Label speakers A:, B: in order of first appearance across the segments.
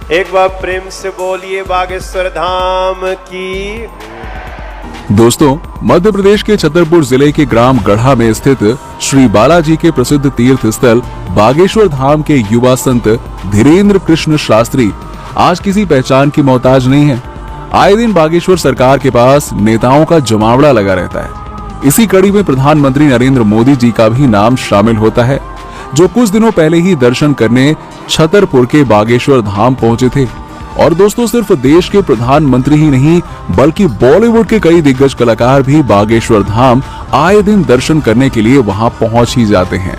A: एक बार प्रेम से बोलिए बागेश्वर धाम की।
B: दोस्तों, मध्य प्रदेश के छतरपुर जिले के ग्राम गढ़ा में स्थित श्री बालाजी के प्रसिद्ध तीर्थ स्थल बागेश्वर धाम के युवा संत धीरेन्द्र कृष्ण शास्त्री आज किसी पहचान की मोहताज नहीं है। आए दिन बागेश्वर सरकार के पास नेताओं का जमावड़ा लगा रहता है। इसी कड़ी में प्रधानमंत्री नरेंद्र मोदी जी का भी नाम शामिल होता है, जो कुछ दिनों पहले ही दर्शन करने छतरपुर के बागेश्वर धाम पहुंचे थे। और दोस्तों, सिर्फ देश के प्रधानमंत्री ही नहीं बल्कि बॉलीवुड के कई दिग्गज कलाकार भी बागेश्वर धाम आए दिन दर्शन करने के लिए वहां पहुंच ही जाते हैं।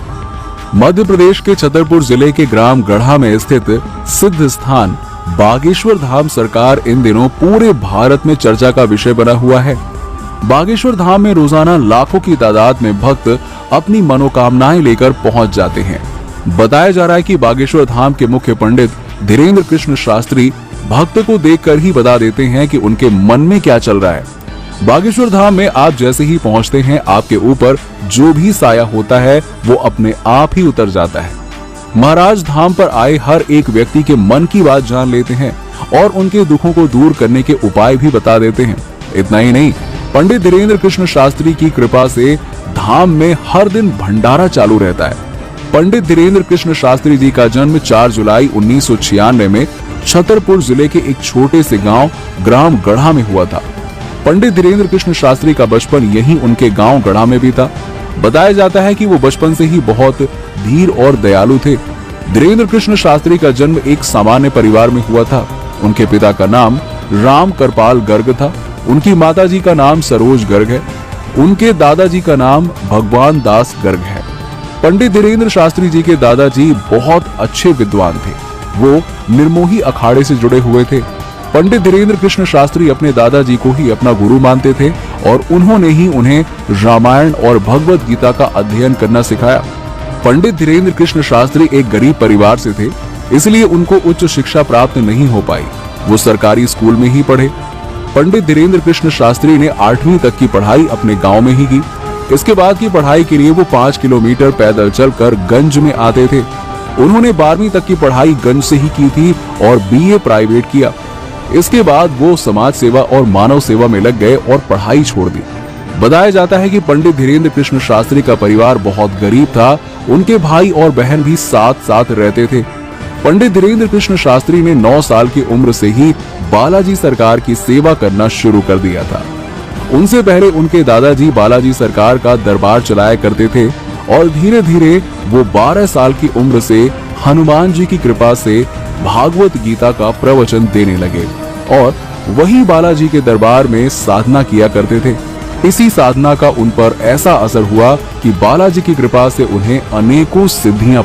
B: मध्य प्रदेश के छतरपुर जिले के ग्राम गढ़ा में स्थित सिद्ध स्थान बागेश्वर धाम सरकार इन दिनों पूरे भारत में चर्चा का विषय बना हुआ है। बागेश्वर धाम में रोजाना लाखों की तादाद में भक्त अपनी मनोकामनाएं लेकर पहुंच जाते हैं। बताया जा रहा है कि बागेश्वर धाम के मुख्य पंडित धीरेन्द्र कृष्ण शास्त्री भक्त को देखकर ही बता देते हैं कि उनके मन में क्या चल रहा है। बागेश्वर धाम में आप जैसे ही पहुंचते हैं, आपके ऊपर जो भी साया होता है वो अपने आप ही उतर जाता है। महाराज धाम पर आए हर एक व्यक्ति के मन की बात जान लेते हैं और उनके दुखों को दूर करने के उपाय भी बता देते हैं। इतना ही नहीं, पंडित धीरेन्द्र कृष्ण शास्त्री की कृपा से धाम में हर दिन भंडारा चालू रहता है। पंडित धीरेन्द्र कृष्ण शास्त्री जी का जन्म 4 जुलाई 1996 में छतरपुर जिले के एक छोटे से गांव ग्राम गढ़ा में हुआ था। पंडित धीरेन्द्र कृष्ण शास्त्री का बचपन यही उनके गांव गढ़ा में बीता। बताया जाता है कि वो बचपन से ही बहुत धीर और दयालु थे। धीरेन्द्र कृष्ण शास्त्री का जन्म एक सामान्य परिवार में हुआ था। उनके पिता का नाम राम करपाल गर्ग था। उनकी माताजी का नाम सरोज गर्ग है। उनके दादाजी का नाम भगवान दास गर्ग है। पंडित धीरेन्द्र शास्त्री जी के दादाजी बहुत अच्छे विद्वान थे। वो निर्मोही अखाड़े से जुड़े हुए थे। पंडित धीरेन्द्र कृष्ण शास्त्री अपने दादाजी को ही अपना गुरु मानते थे और उन्होंने ही उन्हें रामायण और भगवत गीता का अध्ययन करना सिखाया। पंडित धीरेन्द्र कृष्ण शास्त्री एक गरीब परिवार से थे, इसलिए उनको उच्च शिक्षा प्राप्त नहीं हो पाई। वो सरकारी स्कूल में ही पढ़े। पंडित धीरेन्द्र कृष्ण शास्त्री ने 8वीं तक की पढ़ाई अपने गांव में ही की। इसके बाद की पढ़ाई के लिए वो 5 किलोमीटर पैदल चलकर गंज में आते थे। उन्होंने 12वीं तक की पढ़ाई गंज से ही की थी और बीए प्राइवेट किया। इसके बाद वो समाज सेवा और मानव सेवा में लग गए और पढ़ाई छोड़ दी। बताया जाता है कि पंडित धीरेन्द्र कृष्ण शास्त्री का परिवार बहुत गरीब था। उनके भाई और बहन भी साथ साथ रहते थे। पंडित धीरेन्द्र कृष्ण शास्त्री ने 9 साल की उम्र से ही बालाजी सरकार की सेवा करना शुरू कर दिया था। उनसे पहले उनके दादाजी बालाजी सरकार का दरबार चलाया करते थे और धीरे धीरे वो 12 साल की उम्र से हनुमान जी की कृपा से भागवत गीता का प्रवचन देने लगे और वही बालाजी के दरबार में साधना किया करते थे। इसी साधना का उन पर ऐसा असर हुआ कि बालाजी की कृपा से उन्हें अनेकों सिद्धियां